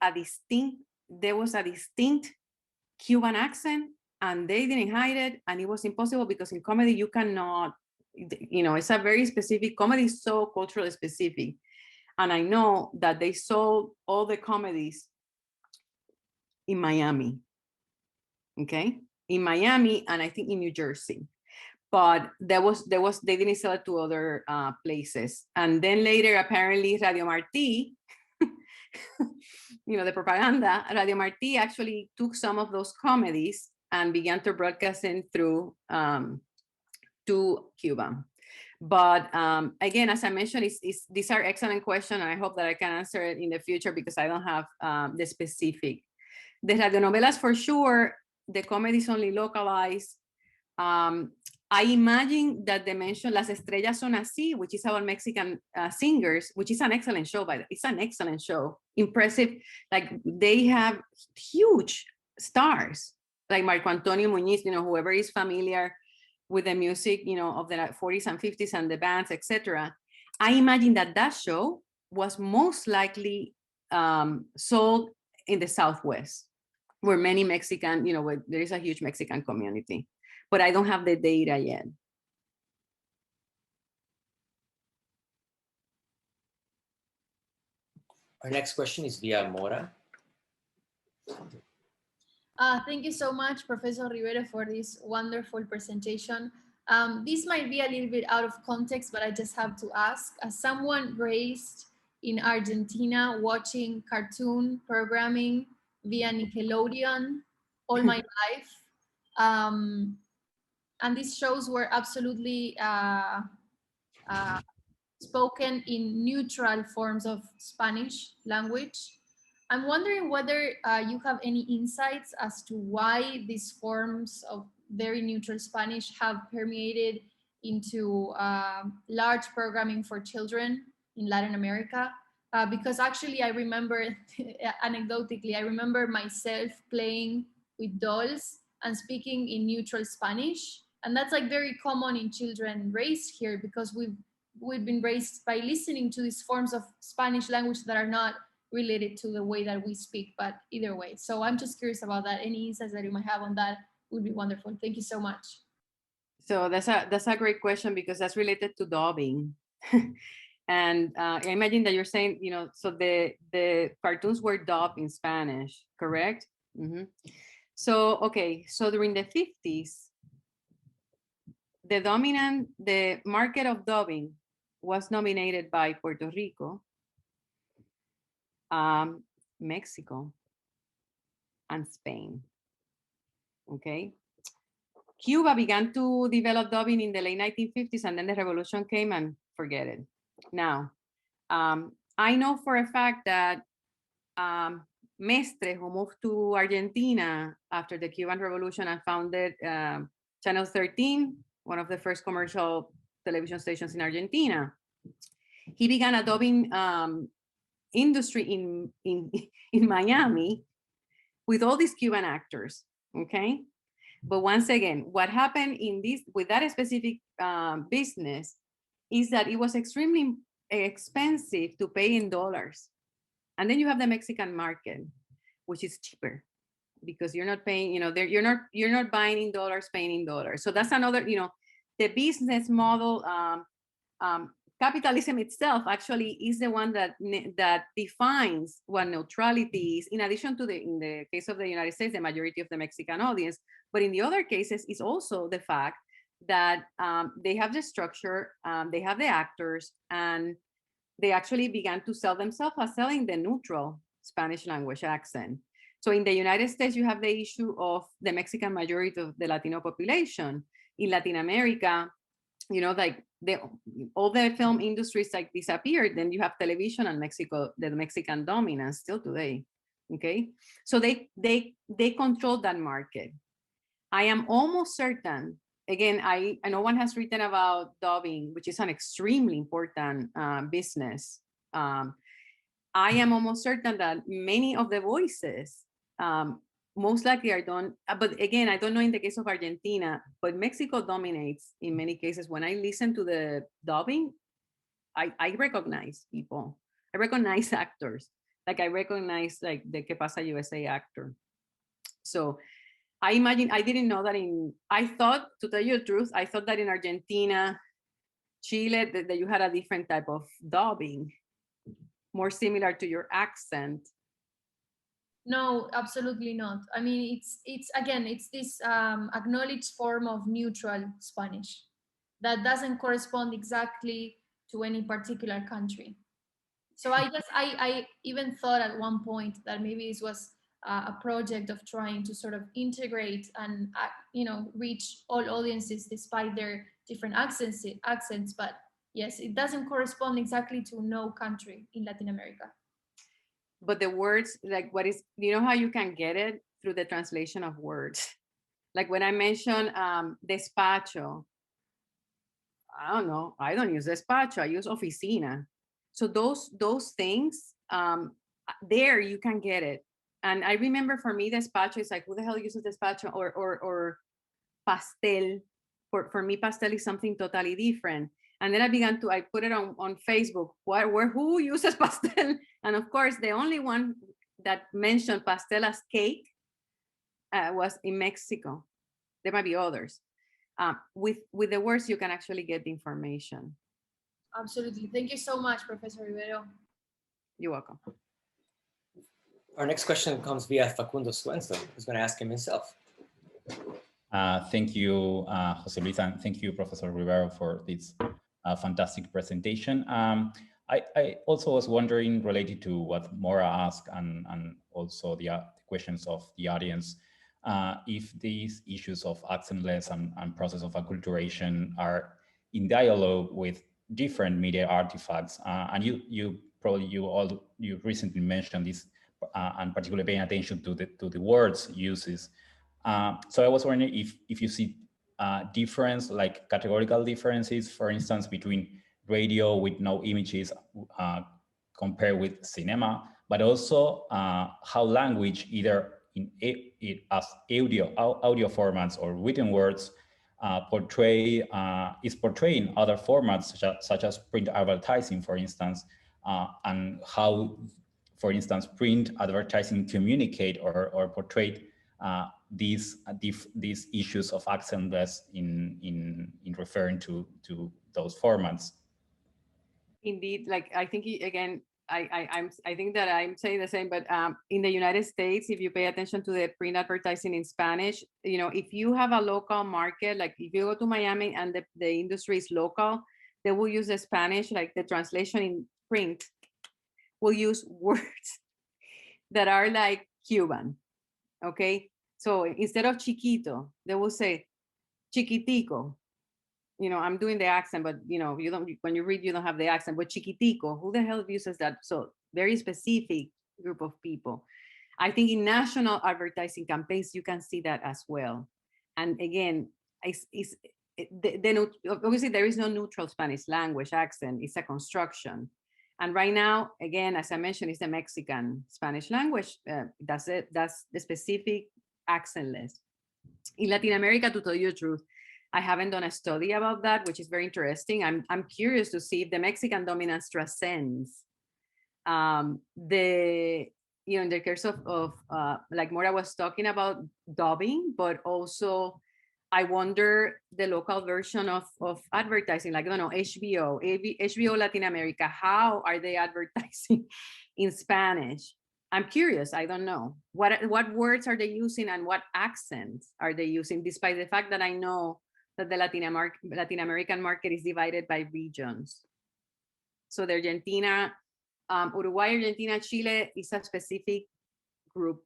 there was a distinct Cuban accent, and they didn't hide it. And it was impossible because in comedy, you cannot, it's a very specific, comedy is so culturally specific. And I know that they sold all the comedies in Miami, okay? In Miami, and I think in New Jersey. But they didn't sell it to other places. And then later, apparently, Radio Martí, the propaganda, Radio Martí actually took some of those comedies and began to broadcast them through to Cuba. But again, as I mentioned, these are excellent questions, and I hope that I can answer it in the future because I don't have the specific. The radionovelas, for sure, the comedy is only localized. I imagine that they mentioned Las Estrellas Son Así, which is about Mexican singers, which is an excellent show, by the way. It's an excellent show. Impressive. Like, they have huge stars like Marco Antonio Muñiz, whoever is familiar with the music, of the 40s and 50s and the bands, etc. I imagine that show was most likely sold in the Southwest, where many Mexican, where there is a huge Mexican community, but I don't have the data yet. Our next question is via Mora. Thank you so much, Professor Rivero, for this wonderful presentation. This might be a little bit out of context, but I just have to ask, as someone raised in Argentina watching cartoon programming via Nickelodeon all my life, and these shows were absolutely spoken in neutral forms of Spanish language. I'm wondering whether you have any insights as to why these forms of very neutral Spanish have permeated into large programming for children in Latin America. Because actually I remember, anecdotically, I remember myself playing with dolls and speaking in neutral Spanish. And that's like very common in children raised here, because we've been raised by listening to these forms of Spanish language that are not related to the way that we speak, but either way. So I'm just curious about that. Any insights that you might have on that would be wonderful. Thank you so much. So that's a great question, because that's related to dubbing. And I imagine that you're saying, so the cartoons were dubbed in Spanish, correct? Mm-hmm. So, okay, so during the 50s, the market of dubbing was dominated by Puerto Rico, Mexico, and Spain. Okay. Cuba began to develop dubbing in the late 1950s, and then the revolution came, and forget it. Now, I know for a fact that Mestre, who moved to Argentina after the Cuban Revolution and founded Channel 13, one of the first commercial television stations in Argentina, he began a dubbing industry in Miami with all these Cuban actors, okay? But once again, what happened with that specific business is that it was extremely expensive to pay in dollars. And then you have the Mexican market, which is cheaper because you're not paying, you're not buying in dollars, paying in dollars. So that's another, the business model, capitalism itself actually is the one that defines what neutrality is, in addition to in the case of the United States, the majority of the Mexican audience. But in the other cases, it's also the fact that they have the structure, they have the actors, and they actually began to sell themselves as selling the neutral Spanish language accent. So in the United States, you have the issue of the Mexican majority of the Latino population. In Latin America, like all the film industries like disappeared. Then you have television and Mexico, the Mexican dominance still today. Okay, so they control that market. I am almost certain. Again, I no one has written about dubbing, which is an extremely important business. I am almost certain that many of the voices most likely are done, but again, I don't know in the case of Argentina, but Mexico dominates in many cases. When I listen to the dubbing, I recognize people. I recognize actors. Like I recognize like the Que Pasa USA actor. So I imagine, I didn't know that I thought, to tell you the truth, I thought that in Argentina, Chile, that you had a different type of dubbing, more similar to your accent. No, absolutely not. I mean, it's this acknowledged form of neutral Spanish that doesn't correspond exactly to any particular country. So I even thought at one point that maybe this was a project of trying to sort of integrate and reach all audiences despite their different accents. But yes, it doesn't correspond exactly to no country in Latin America. But the words, like what is, how you can get it through the translation of words. Like when I mention despacho, I don't know, I don't use despacho, I use oficina. So those things, there you can get it. And I remember for me, despacho is like, who the hell uses despacho or pastel? For me, pastel is something totally different. And then I put it on Facebook, who uses pastel? And of course, the only one that mentioned pastel as cake was in Mexico. There might be others. With the words, you can actually get the information. Absolutely. Thank you so much, Professor Rivero. You're welcome. Our next question comes via Facundo Suenzo, who's going to ask him himself. Thank you, Jose Luis, and thank you, Professor Rivero, for this fantastic presentation. I also was wondering, related to what Maura asked and also the questions of the audience, if these issues of accentless and process of acculturation are in dialogue with different media artifacts. And you recently mentioned this, and particularly paying attention to the words uses. So I was wondering if you see difference, like categorical differences, for instance, between radio with no images compared with cinema, but also how language, either as audio formats or written words, is portraying other formats such as print advertising, for instance, and how, for instance, print advertising communicate or portray these issues of accentless in referring to those formats. Indeed, like I think again, I think that I'm saying the same, but in the United States, if you pay attention to the print advertising in Spanish, you know, if you have a local market, like if you go to Miami and the industry is local, they will use the Spanish, like the translation in print will use words that are like Cuban, okay? So instead of chiquito, they will say chiquitico. You know, I'm doing the accent, but you know, when you read, you don't have the accent, but chiquitico, who the hell uses that? So very specific group of people. I think in national advertising campaigns, you can see that as well. And again, obviously there is no neutral Spanish language accent, it's a construction. And right now, again, as I mentioned, it's the Mexican Spanish language. That's the specific accentless. In Latin America, to tell you the truth, I haven't done a study about that, which is very interesting. I'm curious to see if the Mexican dominance transcends in the case of like Maura was talking about dubbing, but also I wonder the local version of advertising, like, I don't know, HBO Latin America, how are they advertising in Spanish? I'm curious, I don't know. What words are they using and what accents are they using, despite the fact that I know that the Latin American market is divided by regions. So the Argentina, Uruguay, Argentina, Chile is a specific group,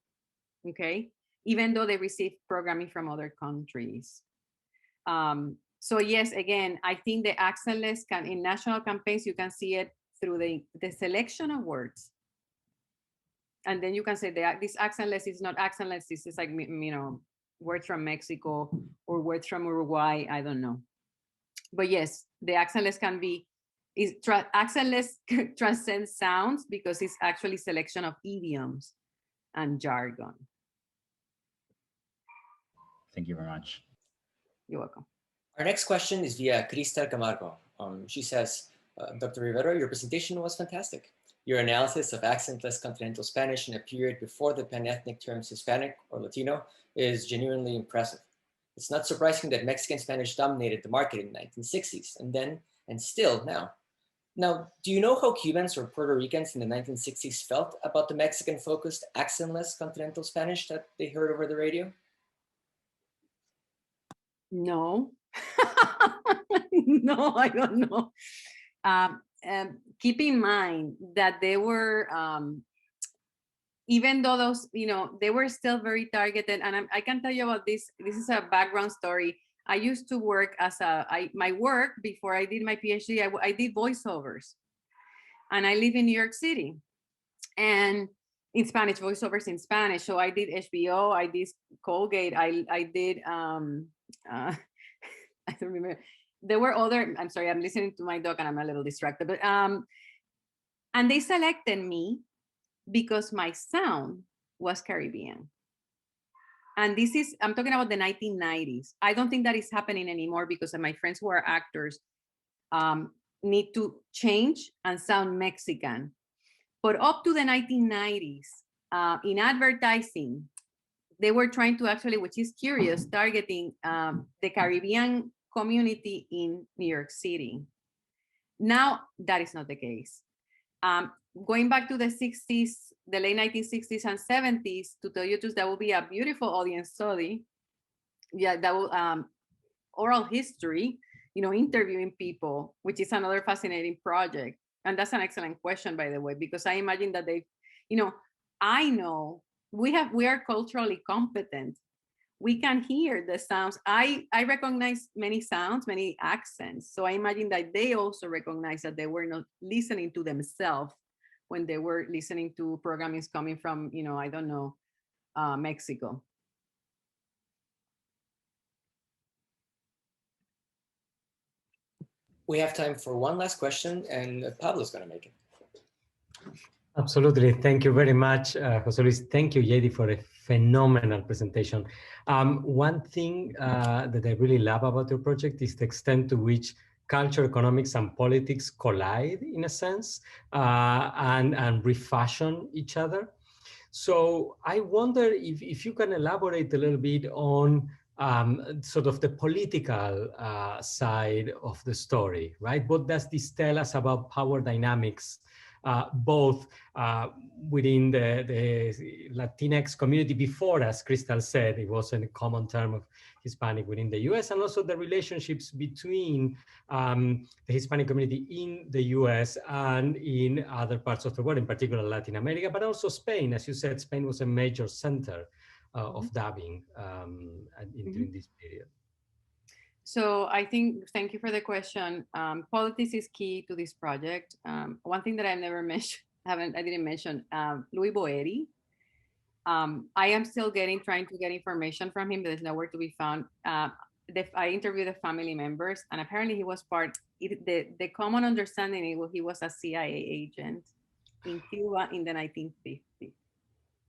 okay? Even though they receive programming from other countries. So yes, again, I think the accentless in national campaigns, you can see it through the selection of words. And then you can say that this accentless is not accentless, this is like, you know, words from Mexico or words from Uruguay, I don't know. But yes, the accentless can be, accentless transcends sounds because it's actually selection of idioms and jargon. Thank you very much. You're welcome. Our next question is via Cristal Camargo. She says, Dr. Rivero, your presentation was fantastic. Your analysis of accentless continental Spanish in a period before the pan-ethnic terms Hispanic or Latino is genuinely impressive. It's not surprising that Mexican Spanish dominated the market in the 1960s and then, and still now. Now, do you know how Cubans or Puerto Ricans in the 1960s felt about the Mexican-focused accentless continental Spanish that they heard over the radio? No. No, I don't know. Keep in mind that they were, even though those, you know, they were still very targeted. And I can tell you about this. This is a background story. I used to work as my work before I did my PhD, I did voiceovers. And I live in New York City. And in Spanish, voiceovers in Spanish. So I did HBO, I did Colgate, I did, I don't remember. There were other, I'm sorry, I'm listening to my dog and I'm a little distracted, but, and they selected me because my sound was Caribbean. And this is, I'm talking about the 1990s. I don't think that is happening anymore because my friends who are actors need to change and sound Mexican. But up to the 1990s, in advertising, they were trying to actually, which is curious, targeting the Caribbean community in New York City. Now, that is not the case. Going back to the 60s, the late 1960s and 70s, to tell you the truth, that will be a beautiful audience study. Yeah, that will, oral history, interviewing people, which is another fascinating project. And that's an excellent question, by the way, because I imagine that they, I know we are culturally competent. We can hear the sounds. I recognize many sounds, many accents. So I imagine that they also recognize that they were not listening to themselves when they were listening to programmings coming from, I don't know, Mexico. We have time for one last question, and Pablo's going to make it. Absolutely. Thank you very much, Jose Luis. Thank you, Yeidy, for a phenomenal presentation. One thing that I really love about your project is the extent to which culture, economics, and politics collide, in a sense, and refashion each other. So I wonder if you can elaborate a little bit on sort of the political side of the story, right? What does this tell us about power dynamics, both within the Latinx community before, as Crystal said, it wasn't a common term of Hispanic within the US, and also the relationships between the Hispanic community in the US and in other parts of the world, in particular Latin America, but also Spain. As you said, Spain was a major center of dubbing during this period. So I think, thank you for the question. Politics is key to this project. One thing that I never mentioned, I didn't mention, Louis Boeheri. I am still trying to get information from him, but there's nowhere to be found. I interviewed the family members, and apparently he was the common understanding was he was a CIA agent in Cuba in the 1950s.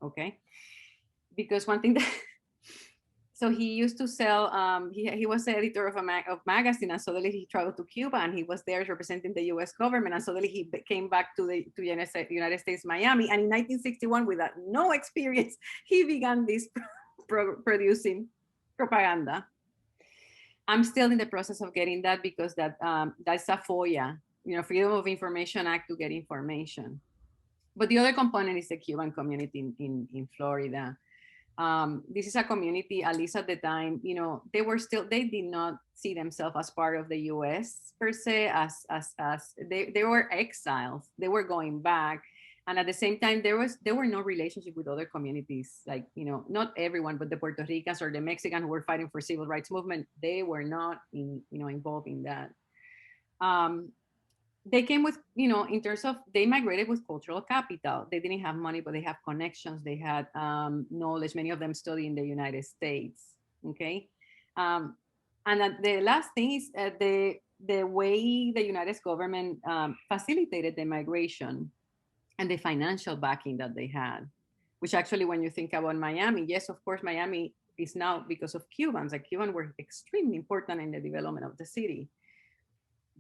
Okay, because one thing that so he used to sell. He was the editor of a magazine, and suddenly he traveled to Cuba, and he was there representing the U.S. government. And suddenly he came back to the United States, Miami. And in 1961, without no experience, he began this producing propaganda. I'm still in the process of getting that because that's a FOIA, Freedom of Information Act to get information. But the other component is the Cuban community in Florida. This is a community, at least at the time, they did not see themselves as part of the US per se, as they were exiles, they were going back. And at the same time, there were no relationship with other communities, like, not everyone, but the Puerto Ricans or the Mexicans who were fighting for civil rights movement, they were not involved in that. They came with, in terms of, they migrated with cultural capital. They didn't have money, but they have connections. They had knowledge. Many of them study in the United States, okay? And the last thing is the way the United States government facilitated the migration and the financial backing that they had, which actually, when you think about Miami, yes, of course, Miami is now because of Cubans. Like, Cubans were extremely important in the development of the city.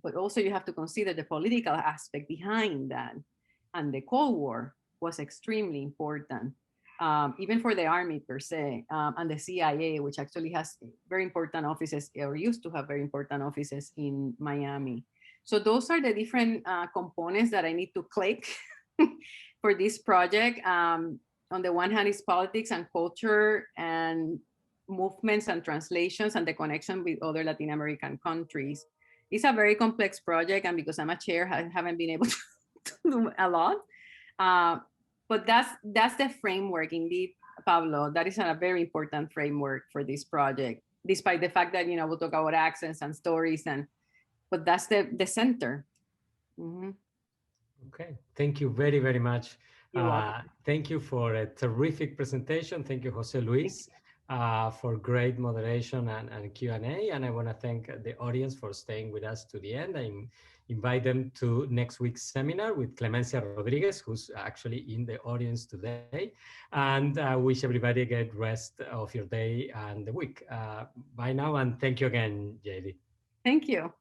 But also you have to consider the political aspect behind that. And the Cold War was extremely important, even for the Army per se, and the CIA, which actually has very important offices, or used to have very important offices in Miami. So those are the different components that I need to click for this project. On the one hand is politics and culture and movements and translations and the connection with other Latin American countries. It's a very complex project, and because I'm a chair, I haven't been able to do a lot. But that's the framework, indeed, Pablo. That is a very important framework for this project, despite the fact that we'll talk about accents and stories, but that's the center. Mm-hmm. Okay, thank you very, very much. You're welcome. Thank you for a terrific presentation. Thank you, Jose Luis. for great moderation and Q&A. And I want to thank the audience for staying with us to the end. I invite them to next week's seminar with Clemencia Rodriguez, who's actually in the audience today. And wish everybody a good rest of your day and the week. Bye now, and thank you again, Yeidy. Thank you.